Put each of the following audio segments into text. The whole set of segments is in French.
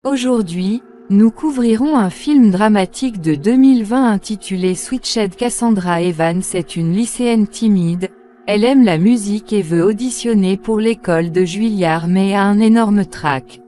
Aujourd'hui, nous couvrirons un film dramatique de 2020 intitulé Switched. Cassandra Evans est une lycéenne timide, elle aime la musique et veut auditionner pour l'école de Juilliard mais a un énorme trac.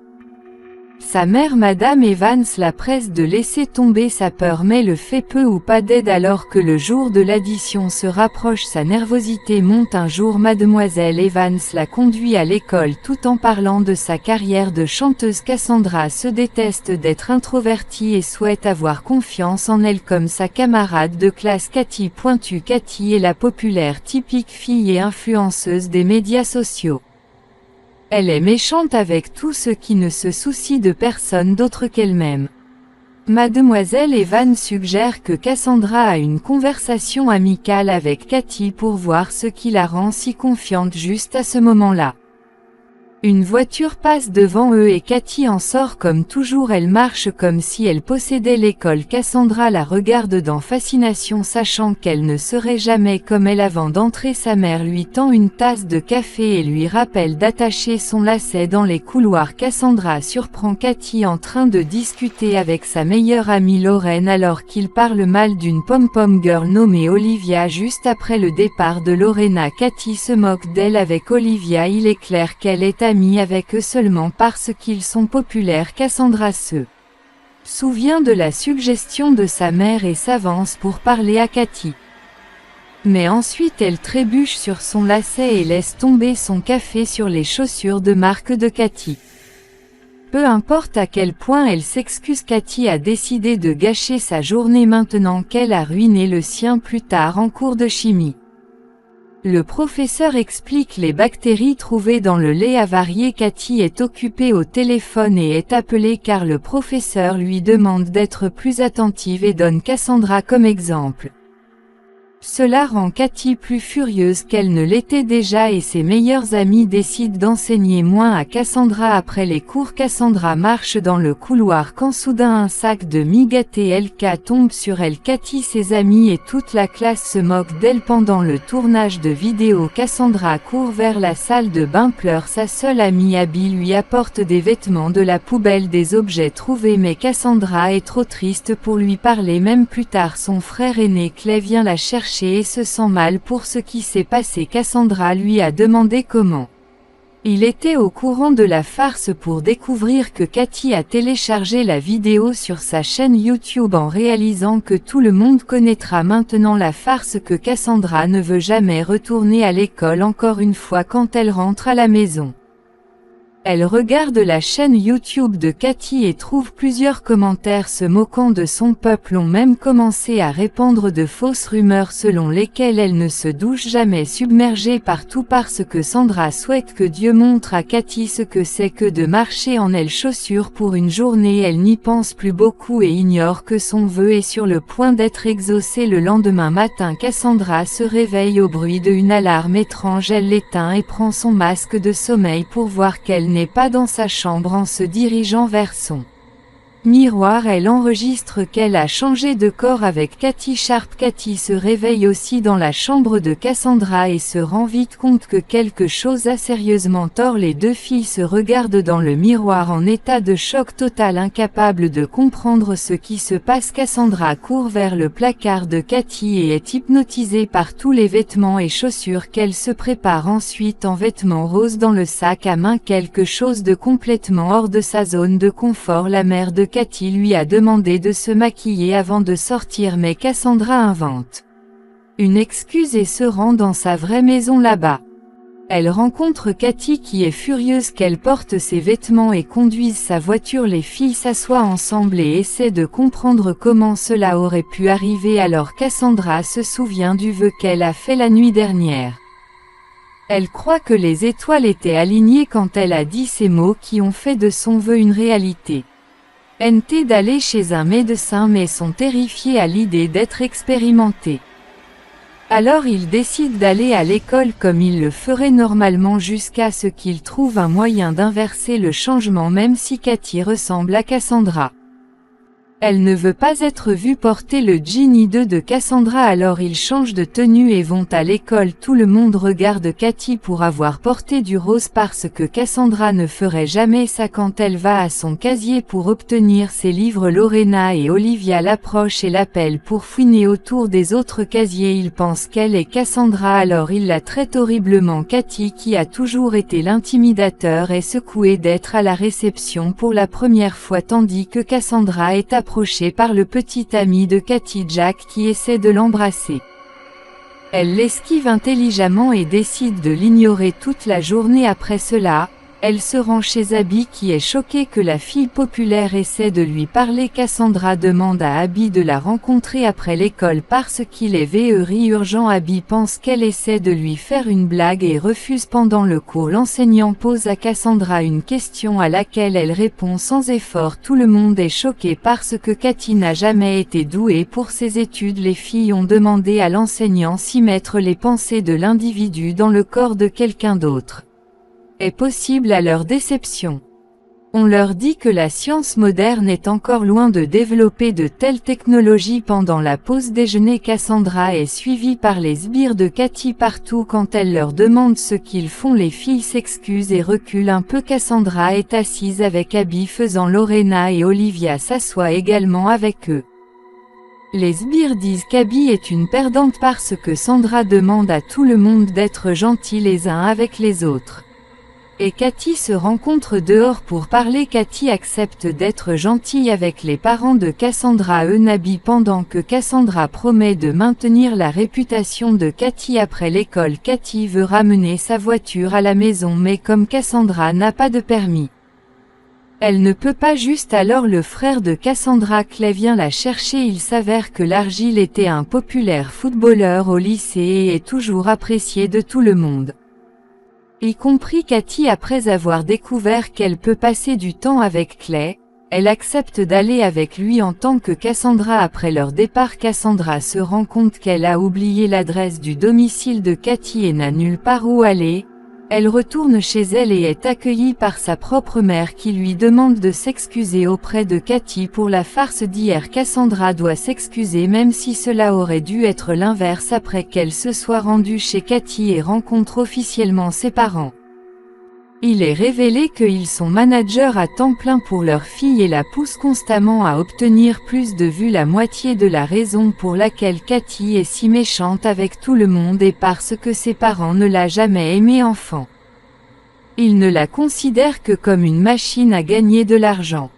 Sa mère Madame Evans la presse de laisser tomber sa peur mais le fait peu ou pas d'aide alors que le jour de l'audition se rapproche. Sa nervosité monte. Un jour Mademoiselle Evans la conduit à l'école tout en parlant de sa carrière de chanteuse. Cassandra se déteste d'être introvertie et souhaite avoir confiance en elle comme sa camarade de classe Cathy. Cathy est la populaire typique fille et influenceuse des médias sociaux. Elle est méchante avec tous ceux qui ne se soucient de personne d'autre qu'elle-même. Mademoiselle Evans suggère que Cassandra a une conversation amicale avec Cathy pour voir ce qui la rend si confiante. Juste à ce moment-là, une voiture passe devant eux et Cathy en sort comme toujours. Elle marche comme si elle possédait l'école. Cassandra la regarde dans fascination sachant qu'elle ne serait jamais comme elle avant d'entrer. Sa mère lui tend une tasse de café et lui rappelle d'attacher son lacet dans les couloirs. Cassandra surprend Cathy en train de discuter avec sa meilleure amie Lorraine alors qu'il parle mal d'une pom-pom girl nommée Olivia. Juste après le départ de Lorena, Cathy se moque d'elle avec Olivia. Il est clair qu'elle est amie avec eux seulement parce qu'ils sont populaires. Cassandra se souvient de la suggestion de sa mère et s'avance pour parler à Cathy. Mais ensuite elle trébuche sur son lacet et laisse tomber son café sur les chaussures de marque de Cathy. Peu importe à quel point elle s'excuse, Cathy a décidé de gâcher sa journée maintenant qu'elle a ruiné le sien plus tard en cours de chimie. Le professeur explique les bactéries trouvées dans le lait avarié. Cathy est occupée au téléphone et est appelée car le professeur lui demande d'être plus attentive et donne Cassandra comme exemple. Cela rend Cathy plus furieuse qu'elle ne l'était déjà et ses meilleurs amis décident d'enseigner moins à Cassandra. Après les cours, Cassandra marche dans le couloir quand soudain un sac de mie gâté LK tombe sur elle. Cathy, ses amis et toute la classe se moquent d'elle pendant le tournage de vidéo. Cassandra court vers la salle de bain, pleure. Sa seule amie Abby lui apporte des vêtements de la poubelle, des objets trouvés, mais Cassandra est trop triste pour lui parler. Même plus tard, son frère aîné Clay vient la chercher et se sent mal pour ce qui s'est passé. Cassandra lui a demandé comment il était au courant de la farce pour découvrir que Cathy a téléchargé la vidéo sur sa chaîne YouTube en réalisant que tout le monde connaîtra maintenant la farce, que Cassandra ne veut jamais retourner à l'école encore une fois. Quand elle rentre à la maison, elle regarde la chaîne YouTube de Cathy et trouve plusieurs commentaires se moquant de son peuple ont même commencé à répandre de fausses rumeurs selon lesquelles elle ne se douche jamais, submergée partout parce que Sandra souhaite que Dieu montre à Cathy ce que c'est que de marcher en chaussures pour une journée. Elle n'y pense plus beaucoup et ignore que son vœu est sur le point d'être exaucé. Le lendemain matin, Cassandra se réveille au bruit d'une alarme étrange. Elle l'éteint et prend son masque de sommeil pour voir qu'elle n'est pas dans sa chambre. En se dirigeant vers son miroir, elle enregistre qu'elle a changé de corps avec Cathy Sharp. Cathy se réveille aussi dans la chambre de Cassandra et se rend vite compte que quelque chose a sérieusement tort. Les deux filles se regardent dans le miroir en état de choc total, incapables de comprendre ce qui se passe. Cassandra court vers le placard de Cathy et est hypnotisée par tous les vêtements et chaussures qu'elle se prépare ensuite en vêtements roses dans le sac à main, quelque chose de complètement hors de sa zone de confort. La mère de Cathy lui a demandé de se maquiller avant de sortir, mais Cassandra invente une excuse et se rend dans sa vraie maison là-bas. Elle rencontre Cathy qui est furieuse qu'elle porte ses vêtements et conduise sa voiture. Les filles s'assoient ensemble et essaient de comprendre comment cela aurait pu arriver. Alors Cassandra se souvient du vœu qu'elle a fait la nuit dernière. Elle croit que les étoiles étaient alignées quand elle a dit ces mots qui ont fait de son vœu une réalité. Tentent d'aller chez un médecin mais sont terrifiés à l'idée d'être expérimentés. Alors ils décident d'aller à l'école comme ils le feraient normalement jusqu'à ce qu'ils trouvent un moyen d'inverser le changement, même si Cathy ressemble à Cassandra. Elle ne veut pas être vue porter le jean hideux de Cassandra, alors ils changent de tenue et vont à l'école. Tout le monde regarde Cathy pour avoir porté du rose parce que Cassandra ne ferait jamais ça quand elle va à son casier pour obtenir ses livres. Lorena et Olivia l'approchent et l'appellent pour fouiner autour des autres casiers. Ils pensent qu'elle est Cassandra, alors ils la traitent horriblement. Cathy, qui a toujours été l'intimidateur, est secouée d'être à la réception pour la première fois tandis que Cassandra est approchée par le petit ami de Cathy, Jack, qui essaie de l'embrasser. Elle l'esquive intelligemment et décide de l'ignorer toute la journée. Après cela, elle se rend chez Abby qui est choquée que la fille populaire essaie de lui parler. Cassandra demande à Abby de la rencontrer après l'école parce qu'il est very urgent. Abby pense qu'elle essaie de lui faire une blague et refuse. Pendant le cours, l'enseignant pose à Cassandra une question à laquelle elle répond sans effort. Tout le monde est choqué parce que Cathy n'a jamais été douée pour ses études. Les filles ont demandé à l'enseignant s'y mettre les pensées de l'individu dans le corps de quelqu'un d'autre est possible à leur déception. On leur dit que la science moderne est encore loin de développer de telles technologies. Pendant la pause déjeuner, Cassandra est suivie par les sbires de Cathy partout. Quand elle leur demande ce qu'ils font, les filles s'excusent et reculent un peu. Cassandra est assise avec Abby, faisant Lorena et Olivia s'assoient également avec eux. Les sbires disent qu'Abby est une perdante parce que Sandra demande à tout le monde d'être gentils les uns avec les autres. Et Cathy se rencontre dehors pour parler. Cathy accepte d'être gentille avec les parents de Cassandra, Abby, pendant que Cassandra promet de maintenir la réputation de Cathy. Après l'école, Cathy veut ramener sa voiture à la maison, mais comme Cassandra n'a pas de permis, elle ne peut pas. Juste alors le frère de Cassandra, Clay, vient la chercher. Il s'avère que l'Argyle était un populaire footballeur au lycée et est toujours apprécié de tout le monde, y compris Cathy. Après avoir découvert qu'elle peut passer du temps avec Clay, elle accepte d'aller avec lui en tant que Cassandra. Après leur départ, Cassandra se rend compte qu'elle a oublié l'adresse du domicile de Cathy et n'a nulle part où aller. Elle retourne chez elle et est accueillie par sa propre mère qui lui demande de s'excuser auprès de Cathy pour la farce d'hier. Cassandra doit s'excuser même si cela aurait dû être l'inverse après qu'elle se soit rendue chez Cathy et rencontre officiellement ses parents. Il est révélé qu'ils sont managers à temps plein pour leur fille et la poussent constamment à obtenir plus de vues. La moitié de la raison pour laquelle Cathy est si méchante avec tout le monde est parce que ses parents ne l'ont jamais aimée enfant. Ils ne la considèrent que comme une machine à gagner de l'argent.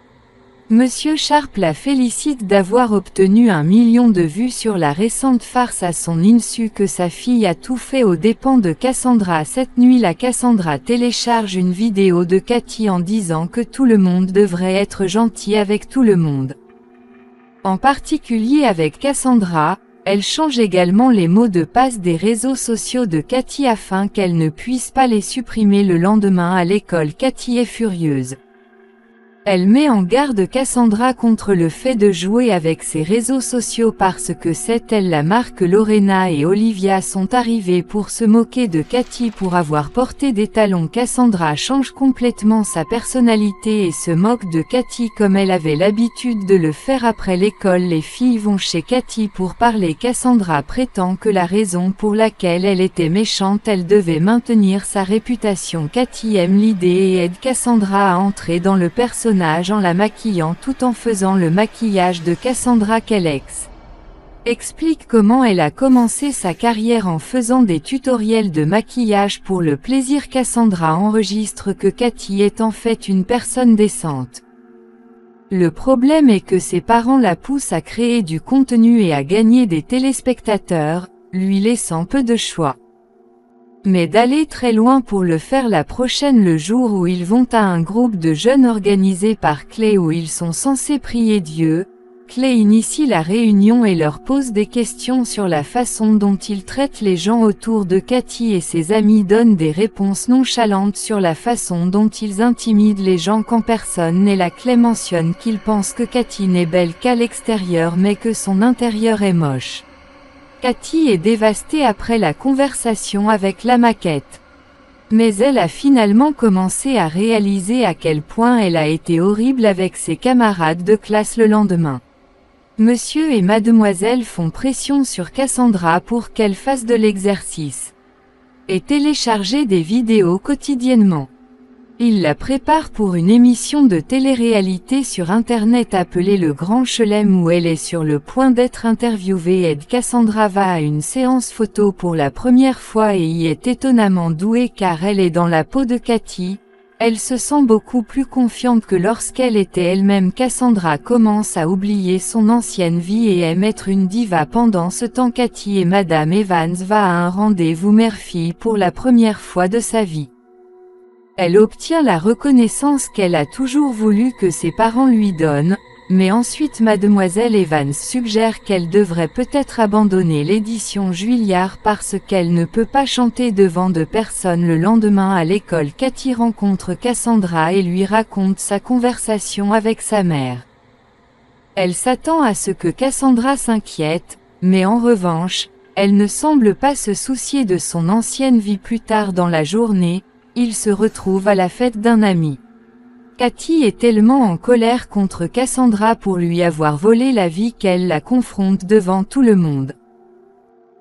Monsieur Sharp la félicite d'avoir obtenu 1 million de vues sur la récente farce à son insu que sa fille a tout fait aux dépens de Cassandra. Cette nuit, la Cassandra télécharge une vidéo de Cathy en disant que tout le monde devrait être gentil avec tout le monde, en particulier avec Cassandra. Elle change également les mots de passe des réseaux sociaux de Cathy afin qu'elle ne puisse pas les supprimer le lendemain à l'école. Cathy est furieuse. Elle met en garde Cassandra contre le fait de jouer avec ses réseaux sociaux parce que c'est elle la marque. Lorena et Olivia sont arrivées pour se moquer de Cathy pour avoir porté des talons. Cassandra change complètement sa personnalité et se moque de Cathy comme elle avait l'habitude de le faire. Après l'école, les filles vont chez Cathy pour parler. Cassandra prétend que la raison pour laquelle elle était méchante, elle devait maintenir sa réputation. Cathy aime l'idée et aide Cassandra à entrer dans le personnage en la maquillant tout en faisant le maquillage de Cassandra. Kellex explique comment elle a commencé sa carrière en faisant des tutoriels de maquillage pour le plaisir. Cassandra enregistre que Cathy est en fait une personne décente. Le problème est que ses parents la poussent à créer du contenu et à gagner des téléspectateurs, lui laissant peu de choix, mais d'aller très loin pour le faire. La prochaine, le jour où ils vont à un groupe de jeunes organisé par Clay où ils sont censés prier Dieu, Clay initie la réunion et leur pose des questions sur la façon dont ils traitent les gens autour de Cathy et ses amis donnent des réponses nonchalantes sur la façon dont ils intimident les gens quand personne n'est là. Clay mentionne qu'il pense que Cathy n'est belle qu'à l'extérieur mais que son intérieur est moche. Cathy est dévastée après la conversation avec la maquette. Mais elle a finalement commencé à réaliser à quel point elle a été horrible avec ses camarades de classe le lendemain. Monsieur et mademoiselle font pression sur Cassandra pour qu'elle fasse de l'exercice et télécharger des vidéos quotidiennement. Il la prépare pour une émission de télé-réalité sur internet appelée Le Grand Chelem où elle est sur le point d'être interviewée et Cassandra va à une séance photo pour la première fois et y est étonnamment douée car elle est dans la peau de Cathy. Elle se sent beaucoup plus confiante que lorsqu'elle était elle-même. Cassandra commence à oublier son ancienne vie et aime être une diva. Pendant ce temps, Cathy et Madame Evans va à un rendez-vous mère-fille pour la première fois de sa vie. Elle obtient la reconnaissance qu'elle a toujours voulu que ses parents lui donnent, mais ensuite Mademoiselle Evans suggère qu'elle devrait peut-être abandonner l'édition Juilliard parce qu'elle ne peut pas chanter devant de personnes. Le lendemain à l'école, Cathy rencontre Cassandra et lui raconte sa conversation avec sa mère. Elle s'attend à ce que Cassandra s'inquiète, mais en revanche, elle ne semble pas se soucier de son ancienne vie. Plus tard dans la journée, ils se retrouvent à la fête d'un ami. Cathy est tellement en colère contre Cassandra pour lui avoir volé la vie qu'elle la confronte devant tout le monde.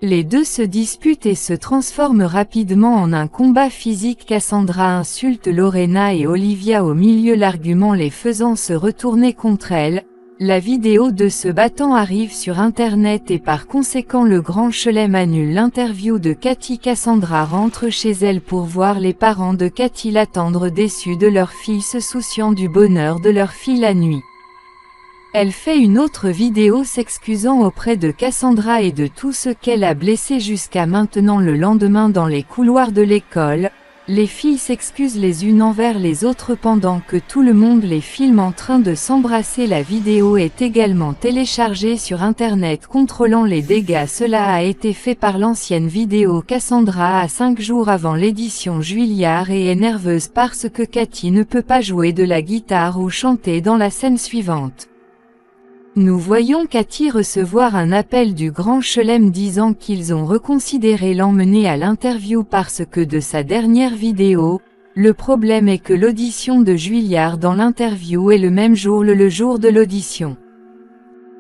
Les deux se disputent et se transforment rapidement en un combat physique. Cassandra insulte Lorena et Olivia au milieu, l'argument les faisant se retourner contre elle. La vidéo de se battant arrive sur internet et par conséquent le Grand Chelem annule l'interview de Cathy. Cassandra rentre chez elle pour voir les parents de Cathy l'attendre, déçus de leur fille, se souciant du bonheur de leur fille la nuit. Elle fait une autre vidéo s'excusant auprès de Cassandra et de tout ce qu'elle a blessé jusqu'à maintenant. Le lendemain dans les couloirs de l'école, les filles s'excusent les unes envers les autres pendant que tout le monde les filme en train de s'embrasser. La vidéo est également téléchargée sur internet contrôlant les dégâts. Cela a été fait par l'ancienne vidéo. Cassandra a 5 jours avant l'édition Juilliard et est nerveuse parce que Cathy ne peut pas jouer de la guitare ou chanter dans la scène suivante. Nous voyons Cathy recevoir un appel du Grand Chelem disant qu'ils ont reconsidéré l'emmener à l'interview parce que de sa dernière vidéo. Le problème est que l'audition de Juilliard dans l'interview est le même jour, le jour de l'audition.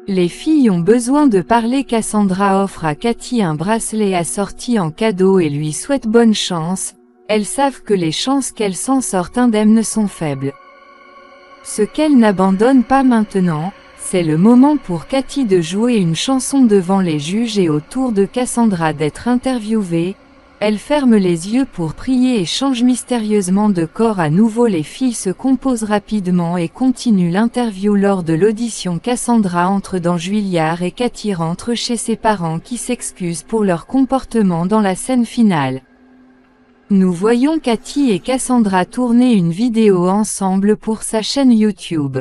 Les filles ont besoin de parler. Cassandra offre à Cathy un bracelet assorti en cadeau et lui souhaite bonne chance. Elles savent que les chances qu'elle s'en sorte indemne sont faibles. Ce qu'elle n'abandonne pas maintenant, c'est le moment pour Cathy de jouer une chanson devant les juges et au tour de Cassandra d'être interviewée. Elle ferme les yeux pour prier et change mystérieusement de corps. À nouveau les filles se composent rapidement et continuent l'interview. Lors de l'audition, Cassandra entre dans Juilliard et Cathy rentre chez ses parents qui s'excusent pour leur comportement dans la scène finale. Nous voyons Cathy et Cassandra tourner une vidéo ensemble pour sa chaîne YouTube.